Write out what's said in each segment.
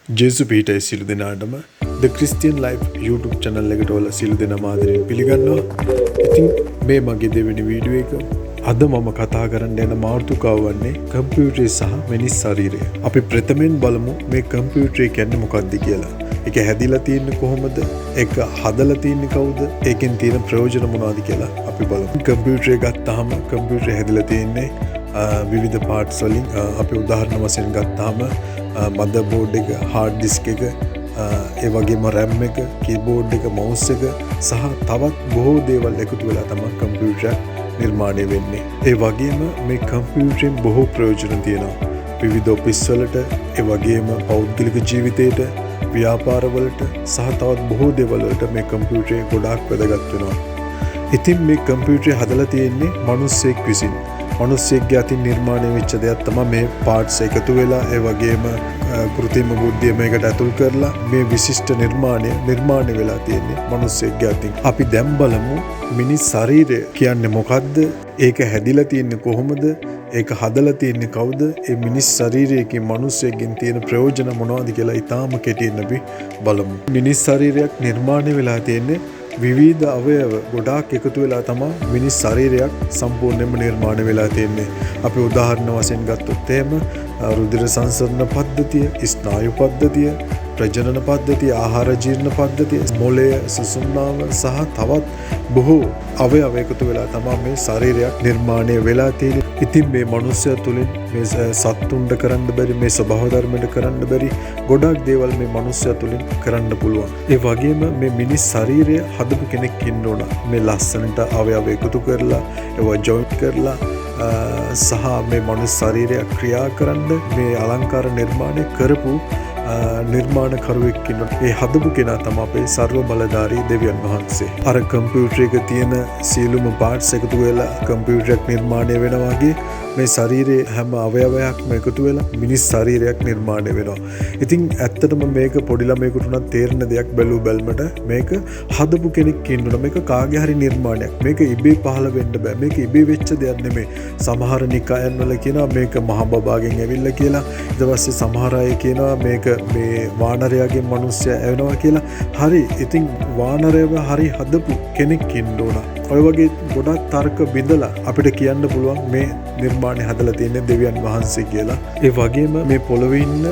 ජේසු පීටයි සියලු දෙනාටම The Christian Life YouTube channel එකට ඔයාලා සියලු දෙනාම ආදරයෙන් පිළිගන්නවා. ඉතින් මේ මගේ දෙවෙනි වීඩියෝ එක. අද මම කතා කරන්න යන මාතෘකාව වන්නේ කම්පියුටරය සහ මිනිස් ශරීරය. අපි ප්‍රථමයෙන් බලමු මේ කම්පියුටරය කියන්නේ මොකක්ද කියලා. ඒක හැදිලා තියෙන්නේ කොහොමද? ඒක හදලා තියෙන්නේ කවුද? ඒකෙන් තියෙන ප්‍රයෝජන මොනවද කියලා අපි බලමු. කම්පියුටරය ගත්තාම කම්පියුටරය හැදිලා තියෙන්නේ විවිධ පාර්ට්ස් වලින්. අපි උදාහරණ වශයෙන් ගත්තාම මදර්බෝඩ් එක, හાર્ඩ් ඩිස්ක් එක, ඒ වගේම RAM එක, කීබෝඩ් එක, මවුස් එක සහ තවත් බොහෝ දේවල් එකතු වෙලා තමයි කම්පියුටර් නිර්මාණය වෙන්නේ. ඒ වගේම මේ කම්පියුටරෙන් බොහෝ ප්‍රයෝජන තියෙනවා. විවිධ ඔෆිස් වලට, ඒ වගේම පෞද්ගලික ජීවිතයට, ව්‍යාපාරවලට සහ තවත් බොහෝ දේවල් වලට මේ කම්පියුටරය ගොඩාක් වැදගත් වෙනවා. ඉතින් මේ කම්පියුටරය හදලා තියෙන්නේ මිනිස්සෙක් විසින්. මිනිස්සෙක්ගේ අතින් නිර්මාණය වෙච්ච දෙයක් තමයි මේ පාර්ට්ස් එකතු වෙලා ඒ වගේම කෘත්‍රිම බුද්ධිය මේකට ඇතුල් කරලා මේ විශිෂ්ට නිර්මාණය වෙලා තියෙන්නේ මිනිස්සෙක්ගේ අතින්. අපි දැන් බලමු මිනිස් ශරීරය කියන්නේ මොකද්ද? ඒක හැදිලා තියෙන්නේ කොහොමද? ඒක හදලා තියෙන්නේ කවුද? ඒ මිනිස් ශරීරයකින් මිනිස්සෙක්ගෙන් තියෙන ප්‍රයෝජන මොනවද කියලා ඉතාම කෙටියෙන් අපි බලමු. මිනිස් ශරීරයක් නිර්මාණය වෙලා තියෙන්නේ විවිධ අවයව ගොඩාක් එකතු වෙලා තමයි මිනිස් ශරීරයක් සම්පූර්ණයෙන්ම නිර්මාණය වෙලා තියෙන්නේ. අපි උදාහරණ වශයෙන් ගත්තොත් එහෙම රුධිර සංසරණ පද්ධතිය, ස්නායු පද්ධතිය, ප්‍රජනන පද්ධතිය, ආහාර ජීර්ණ පද්ධතිය, මොළය, සුසුම්නාව සහ තවත් බොහෝ අවයව එකතු වෙලා තමයි මේ ශරීරයක් නිර්මාණය වෙලා තියෙන්නේ. ඉතින් මේ මනුස්සයා තුලින් මේ සත්තුන්ට කරන්න බැරි, මේ ස්වභාව ධර්මයට කරන්න බැරි ගොඩක් දේවල් මේ මනුස්සයා තුලින් කරන්න පුළුවන්. ඒ වගේම මේ මිනිස් ශරීරය හදපු කෙනෙක් ඉන්න ඕන. මේ ලස්සනට අවයව එකතු කරලා, ඒවා ජොයින්ට් කරලා සහ මේ මනුස්ස ශරීරය ක්‍රියා කරන්න මේ අලංකාර නිර්මාණය කරපු නිර්මාණකරුවෙක් ඉන්නවා. ඒ හදපු කෙනා තමයි අපේ සර්ව බලධාරී දෙවියන් වහන්සේ. අර කම්පියුටර් එකේ තියෙන සියලුම පාර්ට්ස් එකතු වෙලා කම්පියුටරයක් නිර්මාණය වෙනවා වගේ මේ ශරීරයේ හැම අවයවයක්ම එකතු වෙලා මිනිස් ශරීරයක් නිර්මාණය වෙනවා. ඉතින් ඇත්තටම මේක පොඩි ළමයෙකුට උනත් තේරෙන දෙයක් බැලු බැලමට මේක හදපු කෙනෙක් ඉන්නවා. මේක කාගේ හරි නිර්මාණයක්. මේක ඉබේ පහළ වෙන්න බෑ. මේක ඉබේ වෙච්ච දෙයක් නෙමෙයි. සමහර නිකායන් වල කියනවා මේක මහ බබාගෙන් ඇවිල්ලා කියලා. ඊට පස්සේ සමහර අය කියනවා මේක මේ වානරයාගෙන් මිනිස්සයා ඇවෙනවා කියලා. හරි. ඉතින් වානරයව හරි හදපු කෙනෙක් ඉන්න ඕන. ඔය වගේ ගොඩක් තර්ක බිඳලා අපිට කියන්න පුළුවන් මේ නිර්මාණය හදලා තියෙන්නේ දෙවියන් වහන්සේ කියලා. ඒ වගේම මේ පොළොවේ ඉන්න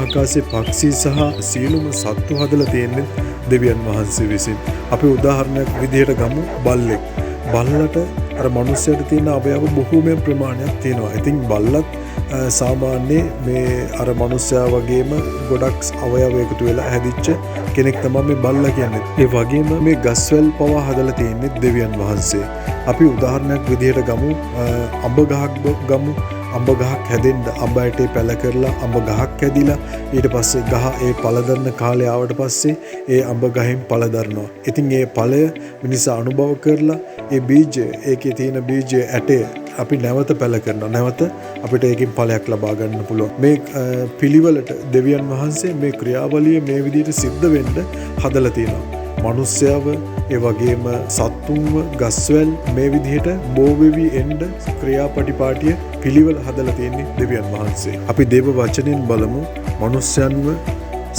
ආකාශයේ පක්ෂී සහ සියලුම සත්තු හදලා තියෙන්නේ දෙවියන් වහන්සේ විසින්. අපි උදාහරණයක් විදිහට ගමු බල්ලෙක්. බල්ලට අර මිනිස්සුන්ට තියෙන අවයව බොහෝමයක් ප්‍රමාණයක් තියෙනවා. ඉතින් බල්ලත් සාමාන්‍ය මේ අර මිනිස්සයා වගේම ගොඩක් අවයව එකතු වෙලා හැදිච්ච කෙනෙක් තමයි මේ බල්ලා කියන්නේ. ඒ වගේම මේ ගස්වැල් පවා හදලා තියෙන්නේ දෙවියන් වහන්සේ. අපි උදාහරණයක් විදිහට ගමු අඹ ගහක් ගමු. අඹ ගහක් හැදෙන්න අඹ ඇටේ පැල කරලා අඹ ගහක් හැදිලා ඊට පස්සේ ගහ ඒ පළ දරන කාලය ආවට පස්සේ ඒ අඹ ගහෙන් පළ දරනවා. ඉතින් ඒ ඵලය මිනිසා අනුභව කරලා ඒ බීජය, ඒකේ තියෙන බීජය ඇටය අපි නැවත පැල කරනවා. නැවත අපිට ඒකෙන් ඵලයක් ලබා ගන්න පුළුවන්. මේ පිළිවෙලට දෙවියන් වහන්සේ මේ ක්‍රියාවලිය මේ විදිහට සිද්ධ වෙන්න හදලා තියෙනවා. මනුස්සයව ඒ වගේම සත්තුන්ව ගස්වැල් මේ විදිහට බෝවෙවි එන්න ක්‍රියාපටිපාටිය පිළිවෙල හදලා තියෙන්නේ දෙවියන් වහන්සේ. අපි දේව වචනෙන් බලමු මනුස්සයන්ව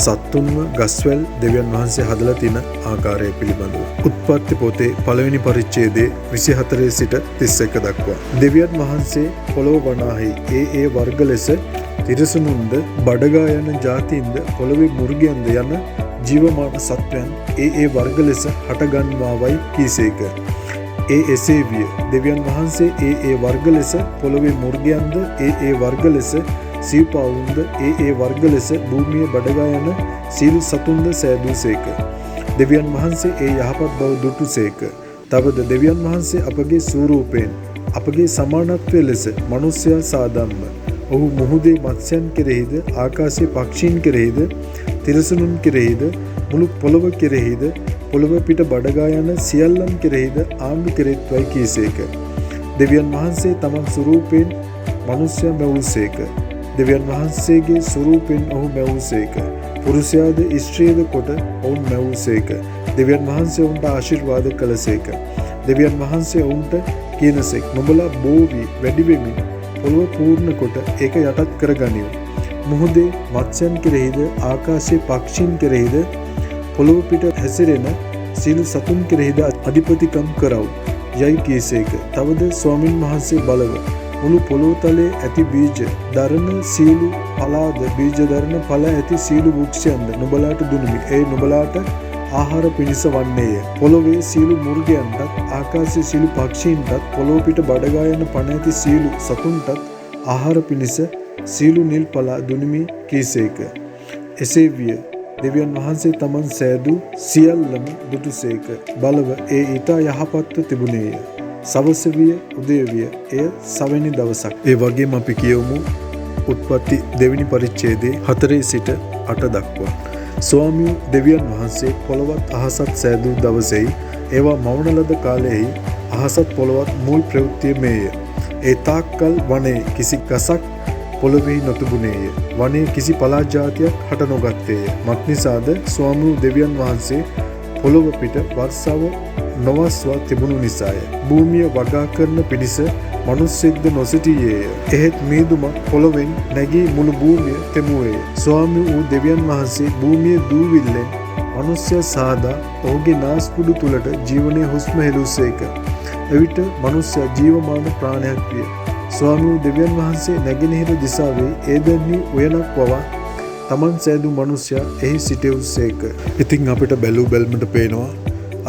සත්තුන්ව ගස්වැල් දෙවියන් වහන්සේ හදලා තියෙන ආකාරය පිළිබඳව. උත්පත්ති පොතේ පළවෙනි පරිච්ඡේදයේ 24 සිට 31 දක්වා දෙවියන් වහන්සේ පොළොව වනාහි ඒ වර්ග ලෙස තිරිසනුන්ද බඩගා යන ජාතීන්ද පොළොවේ මුර්ගයන්ද යන ජීවමාන සත්වයන් ඒ වර්ග ලෙස හටගන්වාවයි කීසේක. එසේ විය. දෙවියන් වහන්සේ ඒ වර්ග ලෙස පොළොවේ මුර්ගයන්ද ඒ වර්ග ලෙස සීපාවුන්ද ඒ වර්ග ලෙස භූමියේ බඩගා යන සීල් සතුන්ද සෑදූසේක. දෙවියන් වහන්සේ ඒ යහපත් බව දුටුසේක. තවද දෙවියන් වහන්සේ අපගේ ස්වරූපයෙන් අපගේ සමානත්වය ලෙස මිනිසයා සාදම්ම. ඔහු මුහුදේ මත්ස්‍යයන් කෙරෙහිද ආකාශයේ පක්ෂීන් කෙරෙහිද තිරිසනුන් කෙරෙහිද මුළු පොළොව කෙරෙහිද පොළොව පිට බඩගා යන සියල්ලන් කෙරෙහිද ආණ්ඩු කෙරෙත්වයි කීසේක. දෙවියන් වහන්සේ තමන් ස්වරූපයෙන් මිනිසයා මැවුසේක. දෙවියන් වහන්සේගේ ස්වරූපයෙන් ඔහු මැවුසේක. පුරුෂයාද ස්ත්‍රියද කොට ඔවුන් මැවුසේක. දෙවියන් වහන්සේ ඔවුන්ට ආශිර්වාද කළසේක. දෙවියන් වහන්සේ ඔවුන්ට කියනසේක නුඹලා බෝ වී වැඩි වෙමින් පොළොව පූර්ණ කොට ඒක යටත් කරගනිව්. මුහුදේ මත්ස්‍යයන් කෙරෙහිද ආකාශයේ පක්ෂීන් කෙරෙහිද පොළොව පිට හැසිරෙන සියලු සතුන් කෙරෙහිද අධිපතිකම් කරව් යයි කීසේක. තවද ස්වාමින් වහන්සේ බලව මුළු පොළොව තලයේ ඇති බීජ දරන සියලු පලාද බීජ දරන ඵල ඇති සියලු වෘක්ෂයන්ද නුඹලාට දුනිමි. ඒ නුඹලාට ආහාර පිණිස වන්නේය. පොළොවේ සියලු මුර්ගයන්ටත් ආකාශයේ සියලු පක්ෂීන්ටත් පොළොව පිට බඩගා යන පණ ඇති සියලු සතුන්ටත් ආහාර පිණිස සියලු නිල් පලා දුනිමි කීසේක. එසේ විය. දෙවියන් වහන්සේ තමන් සෑදූ සියල්ලම දුටුසේක. බලව ඒ ඊට යහපත්ව තිබුණේය. සවස විය උදය විය. එය සවැනි දවසක්. ඒ වගේම අපි කියවමු උත්පත්ති දෙවෙනි පරිච්ඡේදයේ 4 සිට 8 දක්වා. ස්වාමී දෙවියන් වහන්සේ පොළවත් අහසත් සෑදූ දවසෙහි ඒවා මවන ලද කාලයෙහි අහසත් පොළවත් මුල් ප්‍රවෘත්තිය මේය. ඒ තාක්කල් වනයේ කිසි ගසක් පොළොවෙහි නොතිබුණේය. වනයේ කිසි පළාත් ජාතියක් හට නොගත්තේය. මක්නිසාද ස්වාමී දෙවියන් වහන්සේ පොළොව පිට වර්ෂාව නොවස්වා තිබුණු නිසාය. භූමිය වගා කරන පිණිස මනුස්සෙක්ද නොසිටියේය. එහෙත් මීදුමක් පොළොවෙන් නැගී මුළු භූමිය තෙමුවේය. ස්වාමී වූ දෙවියන් වහන්සේ භූමිය දූවිල්ලෙන් මනුස්සය සාදා ඔහුගේ නාස්පුඩු තුලට ජීවනයේ හුස්ම හෙළුසේක. එවිට මනුස්සයා ජීවමාන ප්‍රාණයක් විය. ස්වාමී වූ දෙවියන් වහන්සේ නැගෙනහිර දිසාවේ ඒදෙන්නි උයනක් වවා තමන් සෑදූ මනුස්සයා එහි සිටෙව්සේක. ඉතින් අපිට බැලූ බැල්මට පේනවා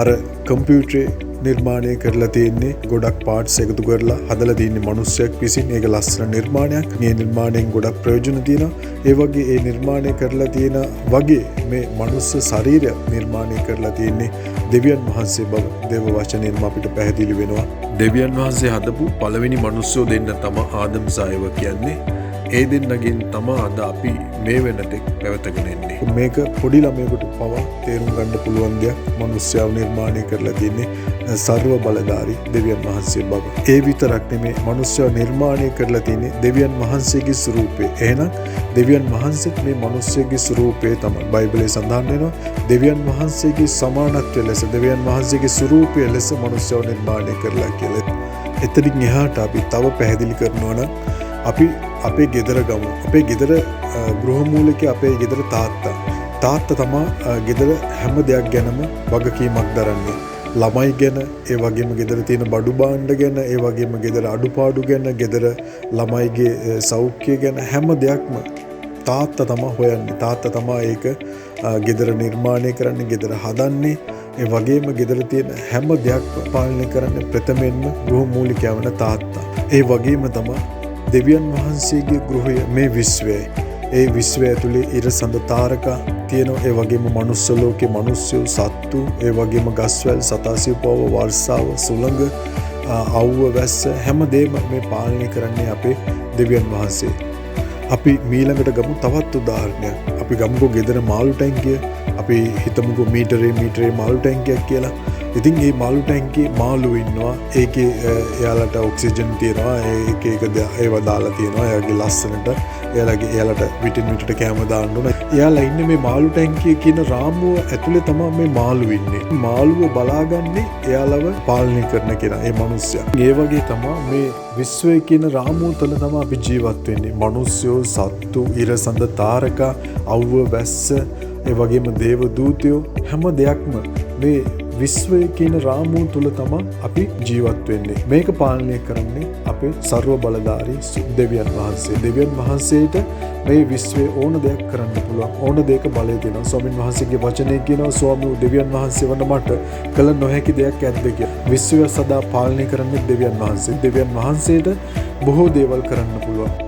අර කම්පියුටරේ නිර්මාණය කරලා තියෙන්නේ ගොඩක් පාර්ට්ස් එකතු කරලා හදලා තියෙන්නේ මනුස්සයෙක් විසින්. ඒක ලස්සන නිර්මාණයක්. මේ නිර්මාණයෙන් ගොඩක් ප්‍රයෝජන තියෙනවා. ඒ වගේ ඒ නිර්මාණය කරලා තියෙන වගේ මේ මනුස්ස ශරීරය නිර්මාණය කරලා තියෙන්නේ දෙවියන් වහන්සේ බව දේව වචනයෙන්ම අපිට පැහැදිලි වෙනවා. දෙවියන් වහන්සේ හදපු පළවෙනි මනුස්සයෝ දෙන්න තමයි ආදම් සහ ඒව කියන්නේ. ඒ දෙන්නගෙන් තමයි අද අපි මේ වෙනතෙක් පැවතගෙන එන්නේ. මේක පොඩි ළමයෙකුට පවා තේරුම් ගන්න පුළුවන් දෙයක්. මනුස්සයව නිර්මාණය කරලා තියෙන්නේ සර්ව බලධාරී දෙවියන් වහන්සේ බව. ඒ විතරක් නෙමෙයි මනුස්සයව නිර්මාණය කරලා තියෙන්නේ දෙවියන් වහන්සේගේ ස්වරූපේ. එහෙනම් දෙවියන් වහන්සේත් මේ මනුස්සයෙකුගේ ස්වරූපේ තමයි. බයිබලයේ සඳහන් වෙනවා දෙවියන් වහන්සේගේ සමානත්වය ලෙස දෙවියන් වහන්සේගේ ස්වරූපය ලෙස මනුස්සයව නිර්මාණය කරලා කියලා. එතනින් එහාට අපි තව පැහැදිලි කරනවා නම් අපි අපේ ගෙදර ගමු. අපේ ගෙදර ගෘහමූලිකයා අපේ ගෙදර තාත්තා තමා ගෙදර හැම දෙයක් ගැනම වගකීමක් දරන්නේ. ළමයි ගැන, ඒ වගේම ගෙදර තියෙන බඩු භාණ්ඩ ගැන, ඒ වගේම ගෙදර අඩුපාඩු ගැන, ගෙදර ළමයිගේ සෞඛ්‍ය ගැන හැම දෙයක්ම තාත්තා තමා හොයන්නේ. තාත්තා තමා ඒක ගෙදර නිර්මාණය කරන්නේ, ගෙදර හදන්නේ. ඒ වගේම ගෙදර තියෙන හැම දෙයක්ම පාලනය කරන්නේ ප්‍රථමයෙන්ම ගෘහමූලිකයා වන තාත්තා. ඒ වගේම තමයි දෙවියන් වහන්සේගේ ගෘහය මේ විශ්වයයි. ඒ විශ්වය ඇතුලේ ඉර සඳ තාරකා තියෙනවා. ඒ වගේම මනුස්ස ලෝකේ මිනිස්සු, සත්තු, ඒ වගේම ගස්වැල්, සතාසිව්පව, වර්ෂාව, සුළඟ, අවුව, වැස්ස හැමදේම මේ පාලනය කරන්නේ අපේ දෙවියන් වහන්සේ. අපි මීළඟට ගමු තවත් උදාහරණයක්. අපි ගමුකෝ ගෙදර මාළු ටැංකිය. අපි හිතමුකෝ මීටරේ මාළු ටැංකියක් කියලා. ඉතින් මේ මාළු ටැංකියේ මාළු ඉන්නවා. ඒකේ එයාලට ඔක්සිජන් තියෙනවා. ඒක ඒවා දාලා තියෙනවා. එයාගේ ලස්සනට එයාලට විටින් විටට කැම දාන්න ඕන. එයාලා ඉන්නේ මේ මාළු ටැංකිය කියන රාමුව ඇතුලේ තමයි මේ මාළු ඉන්නේ. මාළුව බලාගන්නේ එයාලව පාලනය කරන කෙනා, ඒ මිනිස්සයා. ඒ වගේ තමයි මේ විශ්වය කියන රාමුව තුළ තමයි අපි ජීවත් වෙන්නේ. මිනිස්සුયો, සත්තු, ඉර සඳ තාරකා, අවුව, වැස්ස, ඒ වගේම දේව දූතයෝ හැම දෙයක්ම මේ විශ්වය කියන රාමුව තුළ තමයි අපි ජීවත් වෙන්නේ. මේක පාලනය කරන්නේ අපේ සර්ව බලධාරී දෙවියන් වහන්සේ. දෙවියන් වහන්සේට මේ විශ්වයේ ඕන දෙයක් කරන්න පුළුවන්. ඕන දෙයක බලය දෙනවා. ස්වාමීන් වහන්සේගේ වචනේ කියනවා ස්වාමී දෙවියන් වහන්සේ වන මට කළ නොහැකි දෙයක් ඇද්ද කියලා. විශ්වය සදා පාලනය කරන්නේ දෙවියන් වහන්සේ. දෙවියන් වහන්සේට බොහෝ දේවල් කරන්න පුළුවන්.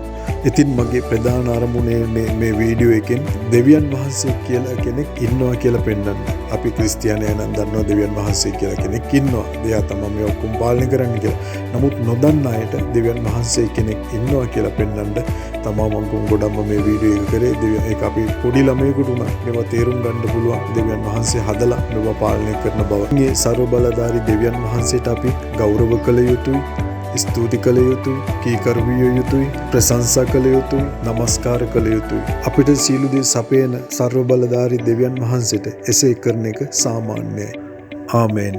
ඉතින් මගේ ප්‍රධාන අරමුණේ මේ වීඩියෝ එකෙන් දෙවියන් වහන්සේ කියලා කෙනෙක් ඉන්නවා කියලා පෙන්වන්න. අපි ක්‍රිස්තියානියන් දන්නවා දෙවියන් වහන්සේ කියලා කෙනෙක් ඉන්නවා. එයා තමයි මේ ඔක්කොම පාලනය කරන්නේ කියලා. නමුත් නොදන්න අයට දෙවියන් වහන්සේ කෙනෙක් ඉන්නවා කියලා පෙන්වන්න තමයි මම ගොඩක්ම මේ වීඩියෝ එක කරේ. ඒක අපි පොඩි ළමයෙකුට උනත් මේවා තේරුම් ගන්න පුළුවන්. දෙවියන් වහන්සේ හදලා මේවා පාලනය කරන බව. මේ ਸਰව බලධාරී දෙවියන් වහන්සේට අපි ගෞරව කළ යුතුයි. ස්තුති කළ යුතුයි, කීකරු විය යුතුයි, ප්‍රශංසා කළ යුතුයි, නමස්කාර කළ යුතුයි. අපිට සීල දේ සපයන ਸਰව බලධාරී දෙවියන් වහන්සේට එසේ කරන එක සාමාන්‍යයි. ආමේන්.